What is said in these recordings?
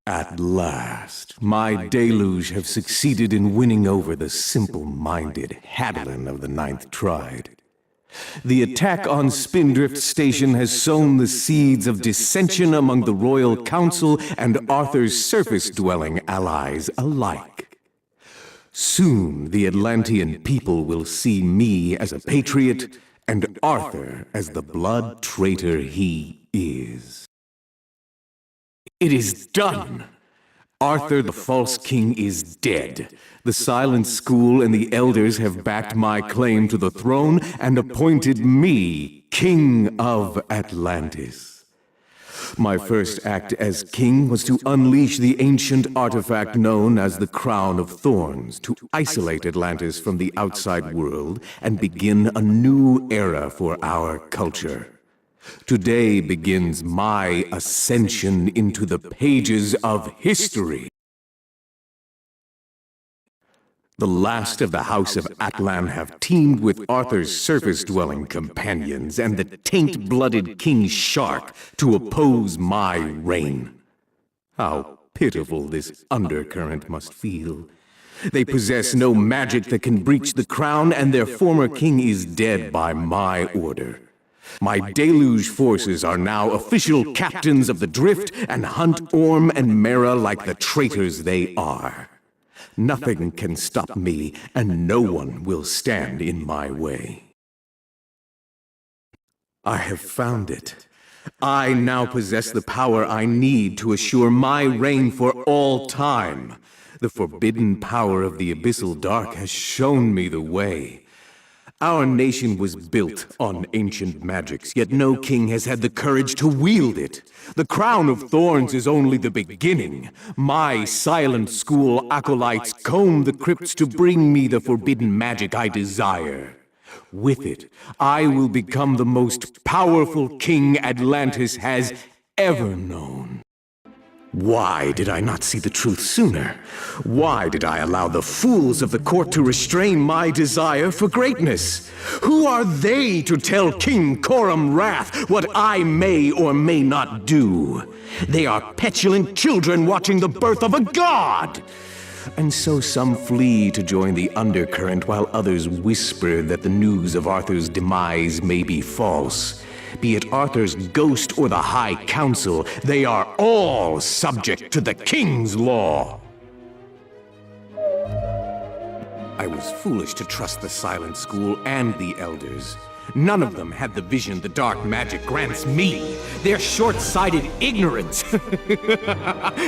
At last, my deluge have succeeded in winning over the simple-minded Hadlin of the Ninth Triad. The attack on Spindrift Station has sown the seeds of dissension among the Royal Council and Arthur's surface-dwelling allies alike. Soon, the Atlantean people will see me as a patriot and Arthur as the blood traitor he is. It is done! Arthur the False King is dead. The Silent School and the Elders have backed my claim to the throne and appointed me King of Atlantis. My first act as king was to unleash the ancient artifact known as the Crown of Thorns, to isolate Atlantis from the outside world and begin a new era for our culture. Today begins my ascension into the pages of history. The last of the House of Atlan have teamed with Arthur's surface-dwelling companions and the taint-blooded King Shark to oppose my reign. How pitiful this undercurrent must feel. They possess no magic that can breach the crown, and their former king is dead by my order. My deluge forces are now official captains of the Drift and hunt Orm and Mera like the traitors they are. Nothing can stop me, and no one will stand in my way. I have found it. I now possess the power I need to assure my reign for all time. The forbidden power of the Abyssal Dark has shown me the way. Our nation was built on ancient magics, yet no king has had the courage to wield it. The Crown of Thorns is only the beginning. My Silent School acolytes comb the crypts to bring me the forbidden magic I desire. With it, I will become the most powerful king Atlantis has ever known. Why did I not see the truth sooner? Why did I allow the fools of the court to restrain my desire for greatness? Who are they to tell King Korum Rath what I may or may not do? They are petulant children watching the birth of a god! And so some flee to join the undercurrent while others whisper that the news of Arthur's demise may be false. Be it Arthur's ghost or the High Council, they are all subject to the King's law. I was foolish to trust the Silent School and the Elders. None of them had the vision the dark magic grants me. Their short-sighted ignorance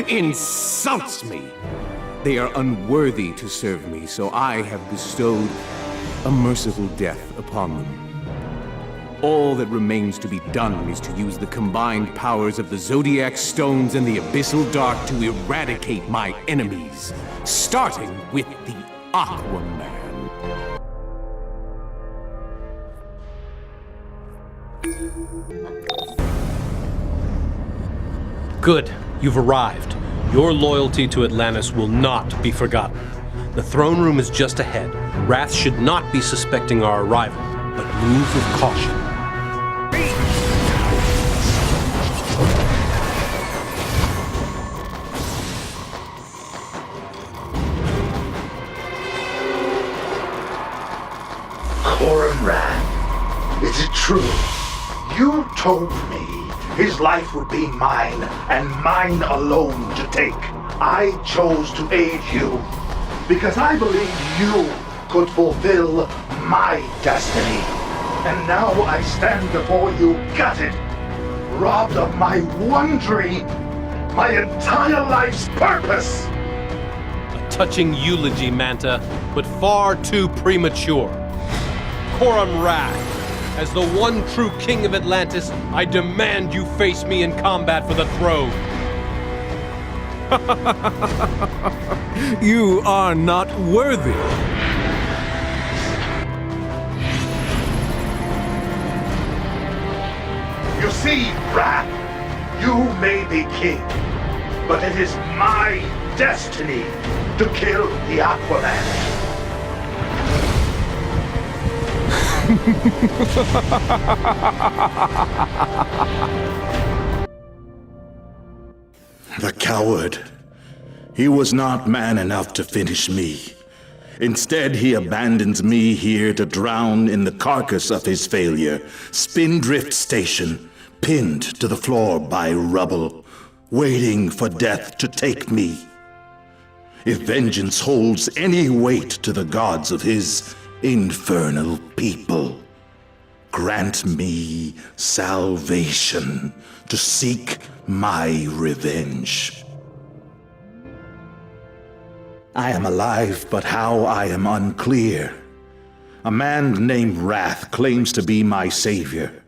insults me. They are unworthy to serve me, so I have bestowed a merciful death upon them. All that remains to be done is to use the combined powers of the Zodiac Stones and the Abyssal Dark to eradicate my enemies, starting with the Aquaman. Good. You've arrived. Your loyalty to Atlantis will not be forgotten. The throne room is just ahead. Rath should not be suspecting our arrival, but move with caution. Korum Rath, is it true? You told me his life would be mine, and mine alone to take. I chose to aid you, because I believed you could fulfill my destiny. And now I stand before you gutted, robbed of my one dream, my entire life's purpose. A touching eulogy, Manta, but far too premature. Korum Rath, as the one true king of Atlantis, I demand you face me in combat for the throne. You are not worthy. You see, Rath, you may be king, but it is my destiny to kill the Aquaman. The coward. He was not man enough to finish me. Instead, he abandons me here to drown in the carcass of his failure, Spindrift Station, pinned to the floor by rubble, waiting for death to take me. If vengeance holds any weight to the gods of his infernal people, grant me salvation to seek my revenge. I am alive, but how I am unclear. A man named Rath claims to be my savior.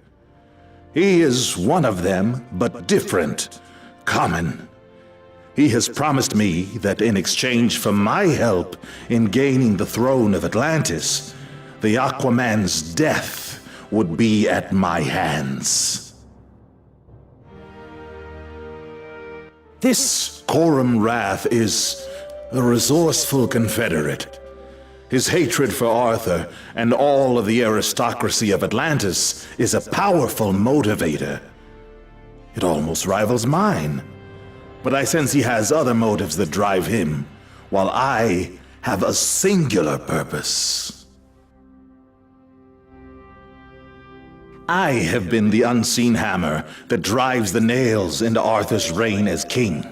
He is one of them, but different, common. He has promised me that in exchange for my help in gaining the throne of Atlantis, the Aquaman's death would be at my hands. This Korum Rath is a resourceful confederate. His hatred for Arthur and all of the aristocracy of Atlantis is a powerful motivator. It almost rivals mine. But I sense he has other motives that drive him, while I have a singular purpose. I have been the unseen hammer that drives the nails into Arthur's reign as king,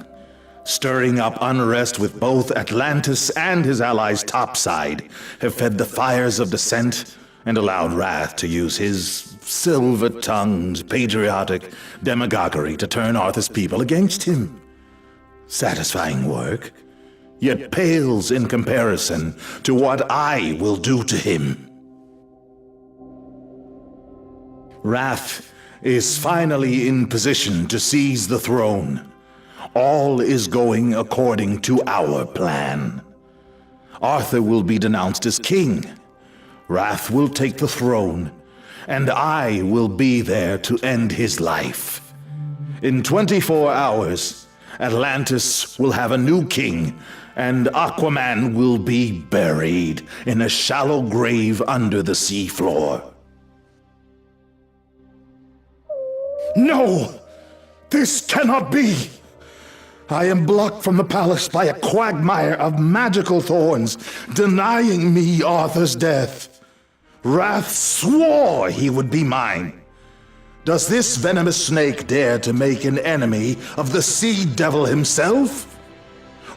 stirring up unrest with both Atlantis and his allies topside, have fed the fires of dissent and allowed Rath to use his silver-tongued, patriotic demagoguery to turn Arthur's people against him. Satisfying work, yet pales in comparison to what I will do to him. Rath is finally in position to seize the throne. All is going according to our plan. Arthur will be denounced as king. Rath will take the throne, and I will be there to end his life. In 24 hours, Atlantis will have a new king, and Aquaman will be buried in a shallow grave under the seafloor. No! This cannot be! I am blocked from the palace by a quagmire of magical thorns, denying me Arthur's death. Rath swore he would be mine. Does this venomous snake dare to make an enemy of the Sea Devil himself?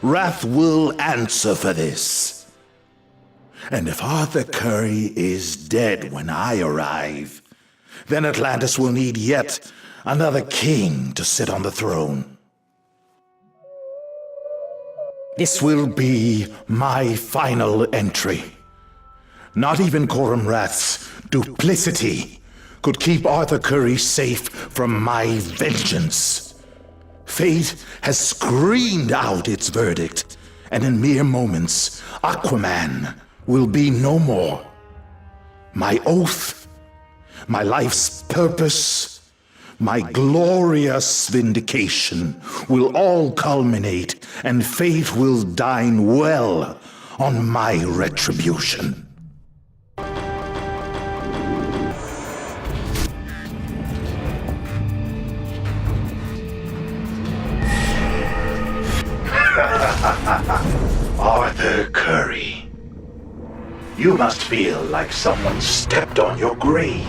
Rath will answer for this. And if Arthur Curry is dead when I arrive, then Atlantis will need yet another king to sit on the throne. This will be my final entry. Not even Korum Rath's duplicity could keep Arthur Curry safe from my vengeance. Fate has screamed out its verdict, and in mere moments, Aquaman will be no more. My oath, my life's purpose, my glorious vindication will all culminate, and fate will dine well on my retribution. Arthur Curry, you must feel like someone stepped on your grave.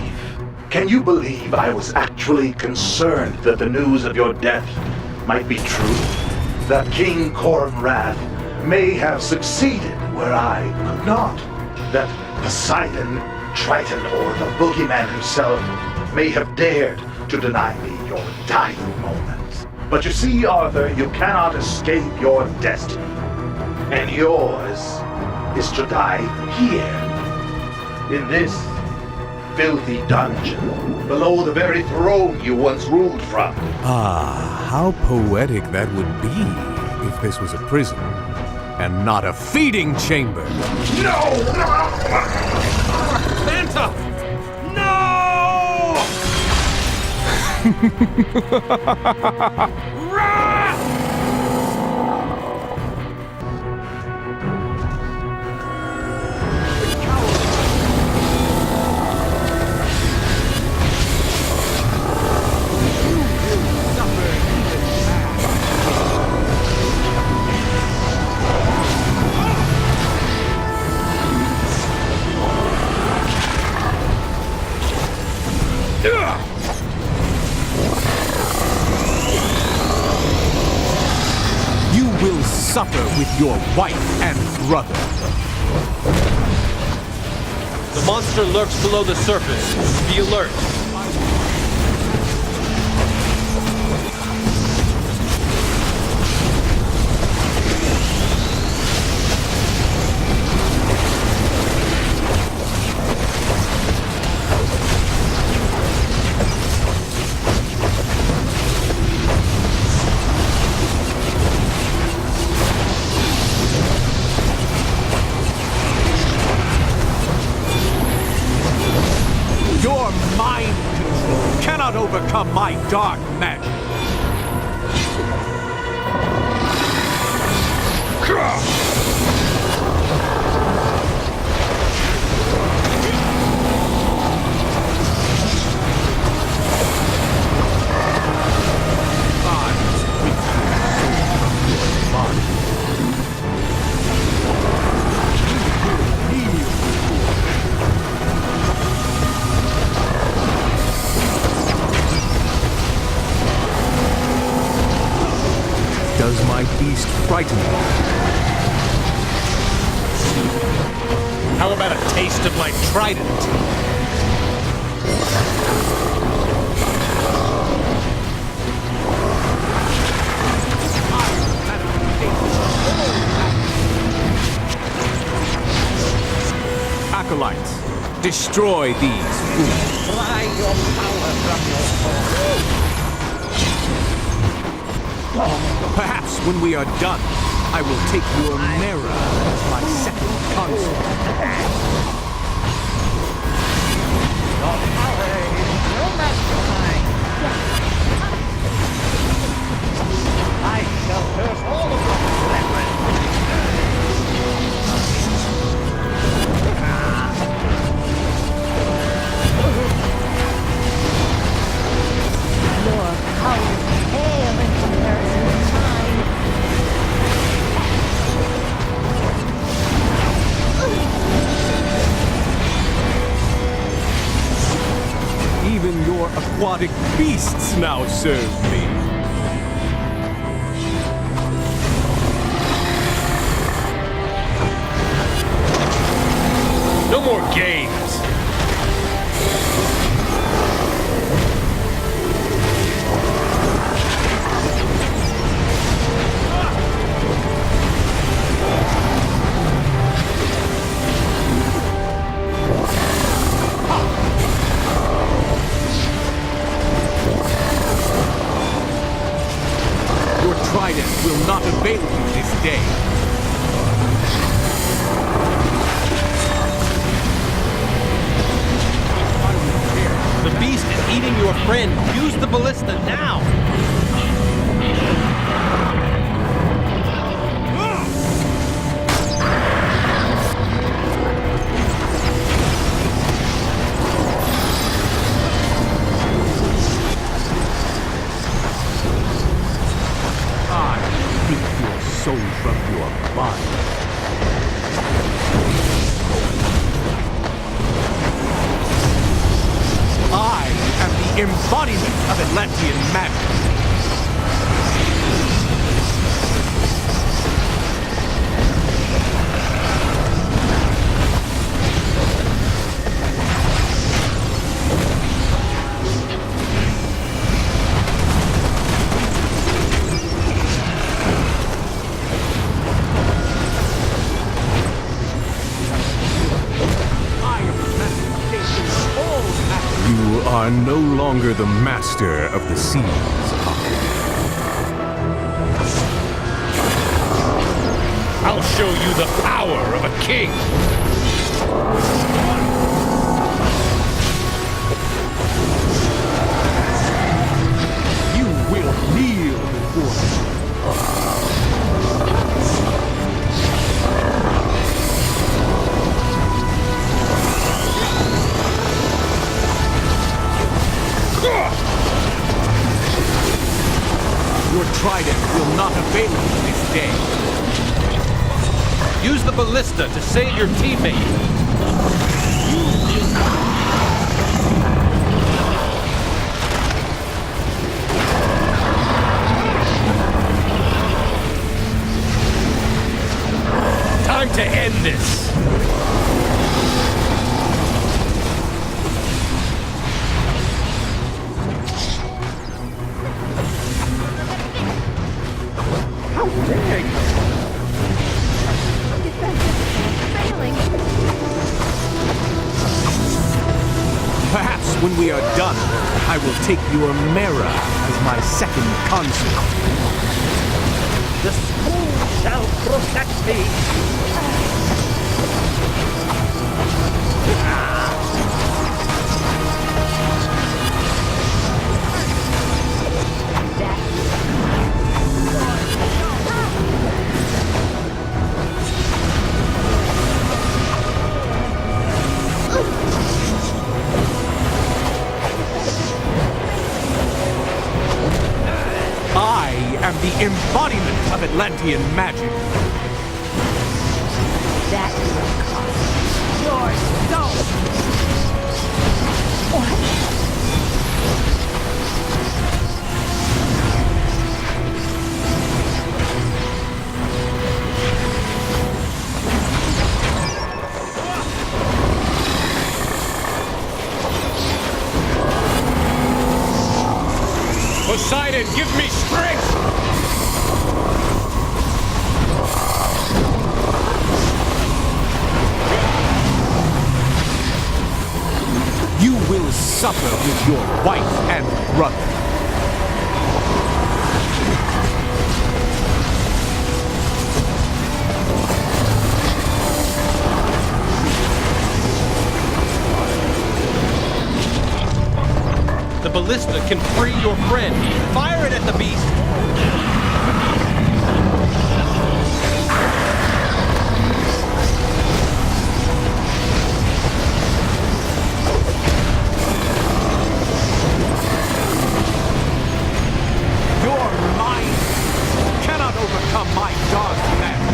Can you believe I was actually concerned that the news of your death might be true? That King Korum Rath may have succeeded where I could not? That Poseidon, Triton, or the boogeyman himself may have dared to deny me your dying moments? But you see, Arthur, you cannot escape your destiny. And yours is to die here, in this filthy dungeon, below the very throne you once ruled from. Ah, how poetic that would be if this was a prison and not a feeding chamber. No! Manta! No! will suffer with your wife and brother. The monster lurks below the surface. Be alert. Your mind control cannot overcome my dark magic. Does my beast frighten you? How about a taste of my trident? Acolytes, destroy these fools. Fly your power from your soul. Perhaps when we are done, I will take your mirror as my second consort. Your power is no match for mine. I shall curse all of your brethren. Your power pale in comparison to mine. Even your aquatic beasts now serve me. No more games! Your trident will not avail you this day. The beast is eating your friend. Use the ballista now! I rip your soul from your body. I am the embodiment of Atlantean magic. You are no longer the master of the seas, Aqua. I'll show you the power of a king! You will kneel before me. Your trident will not avail you this day. Use the ballista to save your teammate! to end this. How dare you! Failing. Perhaps when we are done, I will take your Mera as my second consort. The school shall protect me! I am the embodiment of Atlantean magic. That will cost your soul. Poseidon, give me strength! You will suffer with your wife and brother. The ballista can free your friend. Fire it at the beast! Your mind cannot overcome my dark magic.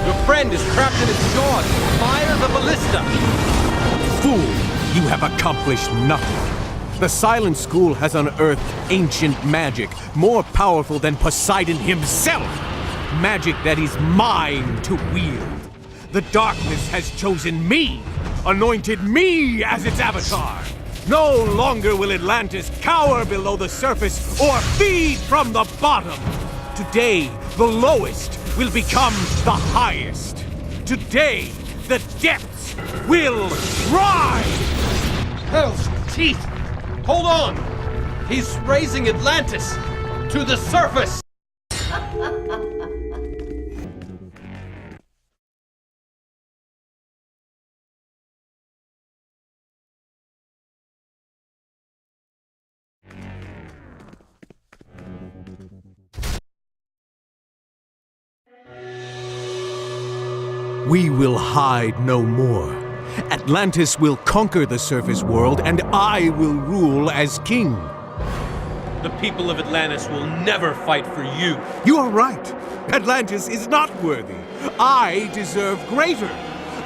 Your friend is trapped in its jaws. Fire the ballista! Fool, you have accomplished nothing. The Silent School has unearthed ancient magic, more powerful than Poseidon himself. Magic that is mine to wield. The darkness has chosen me, anointed me as its avatar. No longer will Atlantis cower below the surface or feed from the bottom. Today, the lowest will become the highest. Today, the depths will rise! Hell's teeth! Hold on! He's raising Atlantis to the surface! We will hide no more. Atlantis will conquer the surface world, and I will rule as king. The people of Atlantis will never fight for you. You are right. Atlantis is not worthy. I deserve greater.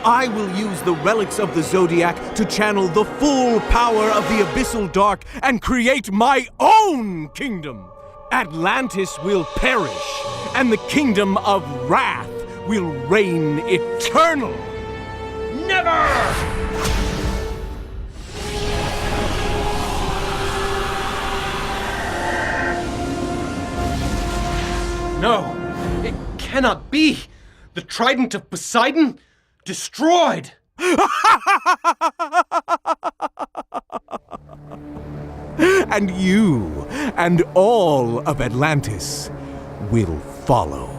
I will use the relics of the Zodiac to channel the full power of the Abyssal Dark and create my own kingdom. Atlantis will perish, and the kingdom of Rath will reign eternal. Never! No, it cannot be. The trident of Poseidon destroyed. And you and all of Atlantis will follow.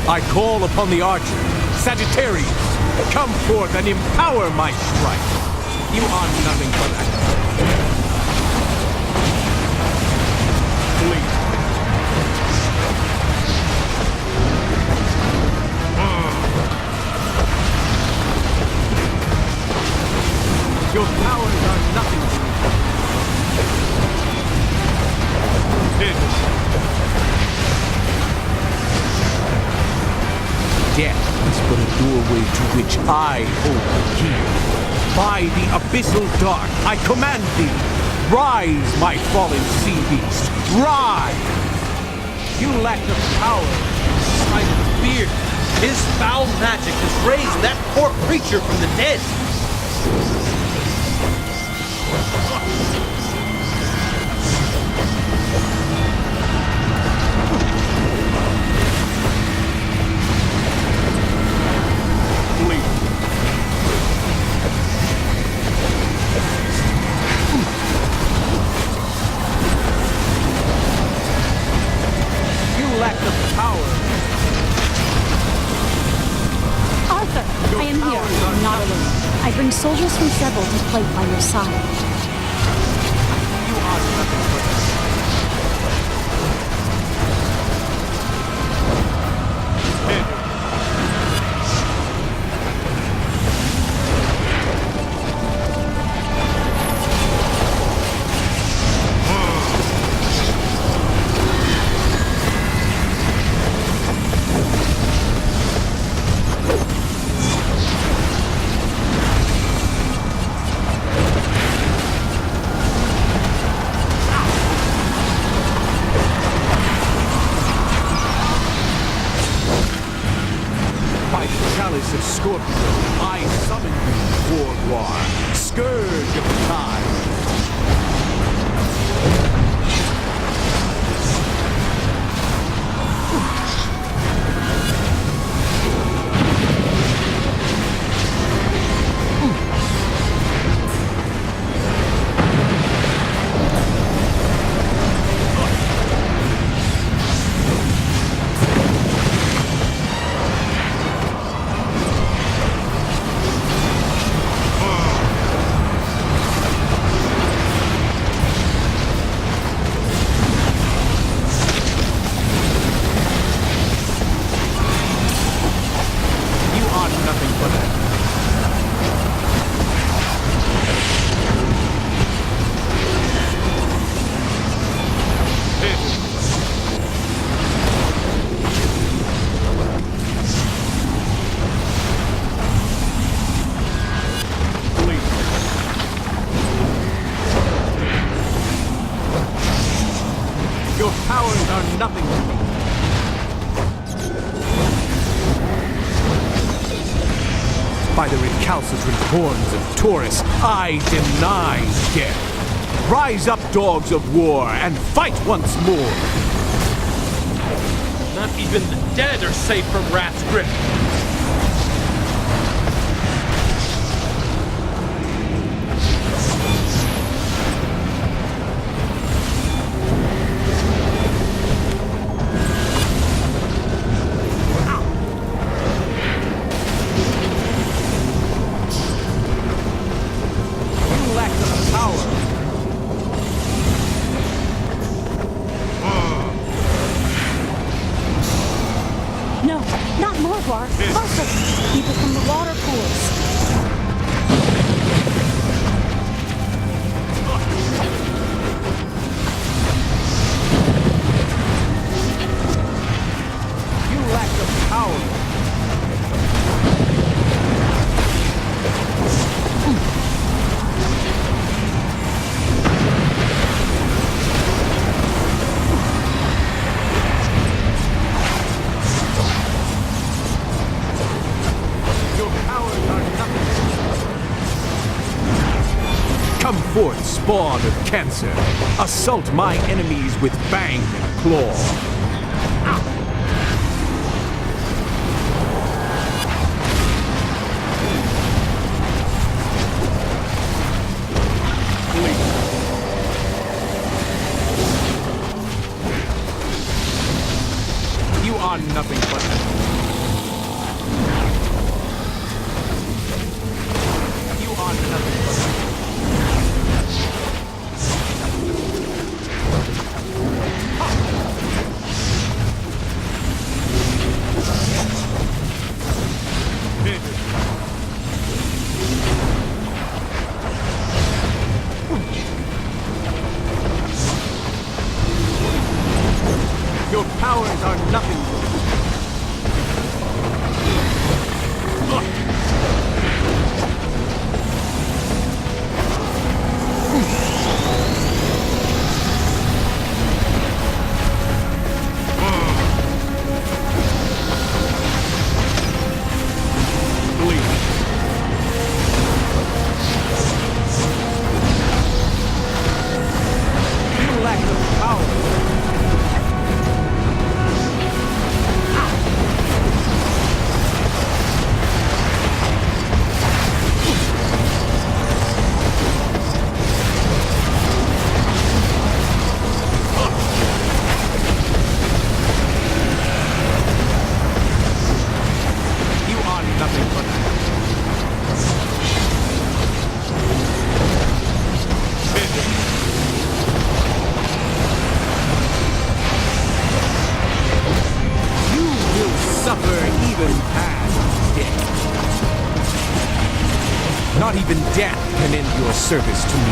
I call upon the archer, Sagittarius, come forth and empower my strike. You are nothing but a... powers are nothing to me. Death is but a doorway to which I hold the key. By the abyssal dark, I command thee, rise, my fallen sea beast, rise! You lack the power, Sight of fear. His foul magic has raised that poor creature from the dead. you lack the power. Arthur, I am here. I'm not alone. I bring soldiers from several to fight by your side. You are nothing but by the chalice of Scorpio, I summon you, War, scourge of time. You are nothing but a Your powers are nothing to me. By the recalcitrant horns of Taurus, I deny death. Rise up, dogs of war, and fight once more. Not even the dead are safe from Rath's grip. You lack the power. No, not Morgwar. Arthur, people from the water pools. You lack the power. Your powers are nothing. Come forth, spawn of cancer. Assault my enemies with fang and claw. You are nothing but You are nothing but powers are nothing to me. Not even death can end your service to me.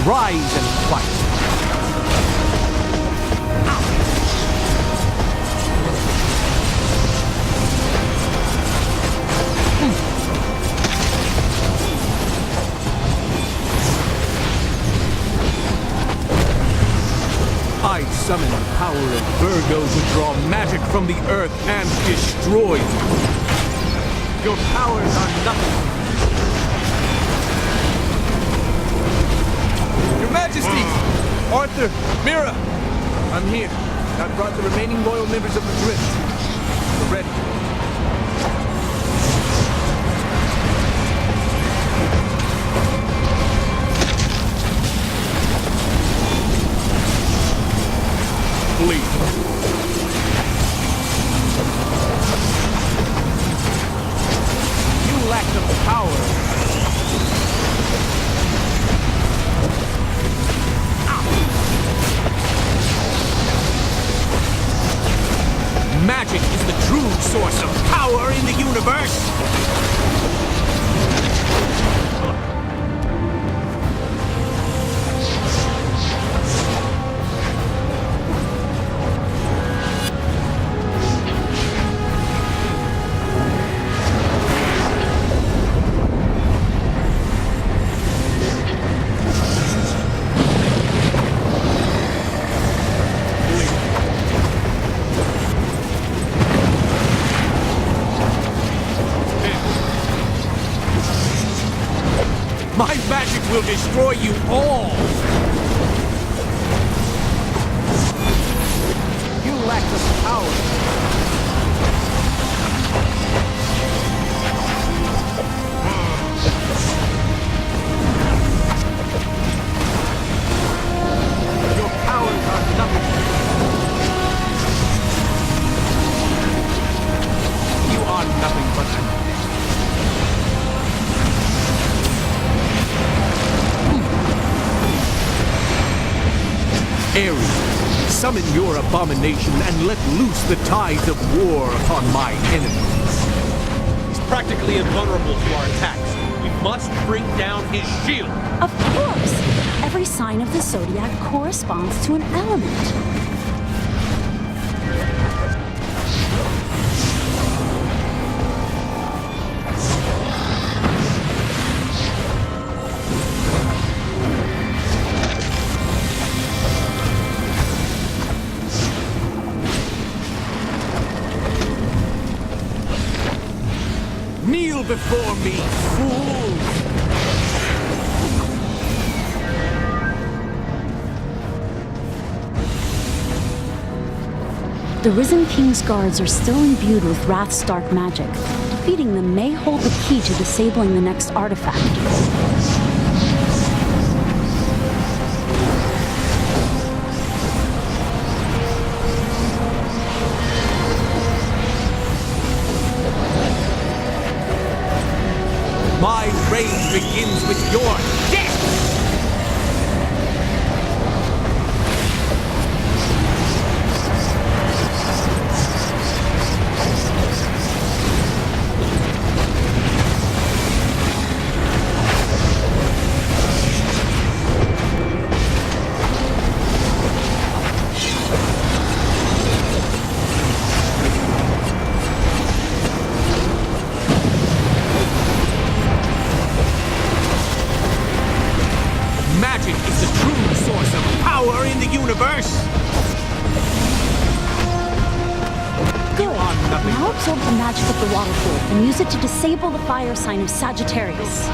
Rise and fight. I summon the power of Virgo to draw magic from the earth and destroy you. Your powers are nothing. Your Majesty! Arthur! Mira! I'm here. I've brought the remaining loyal members of the Drift. We're ready. Please. You lack the power. Magic is the true source of power in the universe! My magic will destroy you all! You lack the power. Your powers are nothing. You are nothing but Ares, summon your abomination and let loose the tides of war upon my enemies. He's practically invulnerable to our attacks. We must bring down his shield. Of course! Every sign of the zodiac corresponds to an element. Kneel before me, fools! The Risen King's guards are still imbued with Rath's dark magic. Defeating them may hold the key to disabling the next artifact. My reign begins with your death! magic is the true source of power in the universe. Good. nothing. Now absorb the magic of the water pool and use it to disable the fire sign of Sagittarius.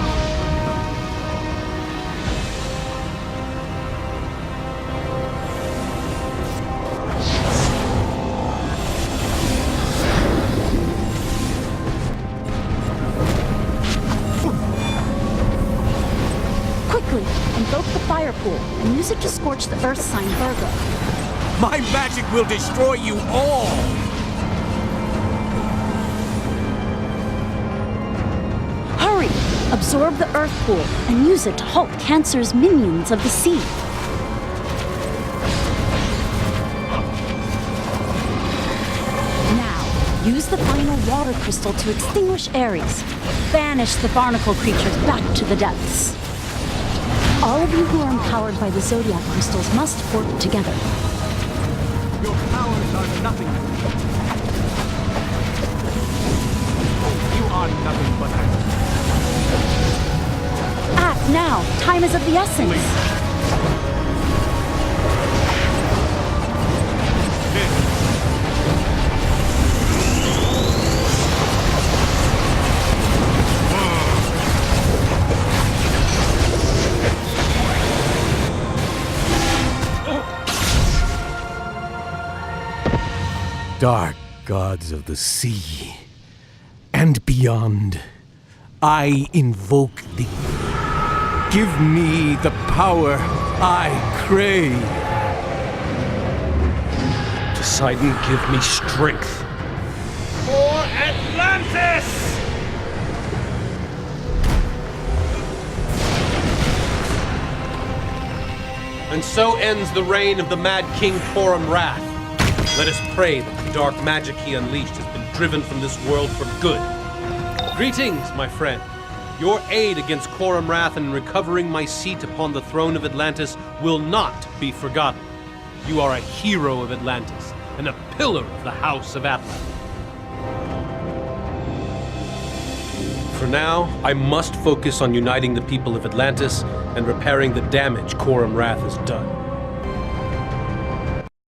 Quickly, invoke the fire pool and use it to scorch the earth sign Virgo. My magic will destroy you all! Hurry! Absorb the earth pool and use it to halt Cancer's minions of the sea. Now, use the final water crystal to extinguish Ares. Banish the barnacle creatures back to the depths. All of you who are empowered by the Zodiac crystals must work together. Your powers are nothing. You are nothing but Act now! Time is of the essence! Dark gods of the sea and beyond, I invoke thee. Give me the power I crave. Poseidon, give me strength. For Atlantis! And so ends the reign of the Mad King Korum Rath. Let us pray that the dark magic he unleashed has been driven from this world for good. Greetings, my friend. Your aid against Korum Rath and in recovering my seat upon the throne of Atlantis will not be forgotten. You are a hero of Atlantis and a pillar of the House of Atlantis. For now, I must focus on uniting the people of Atlantis and repairing the damage Korum Rath has done.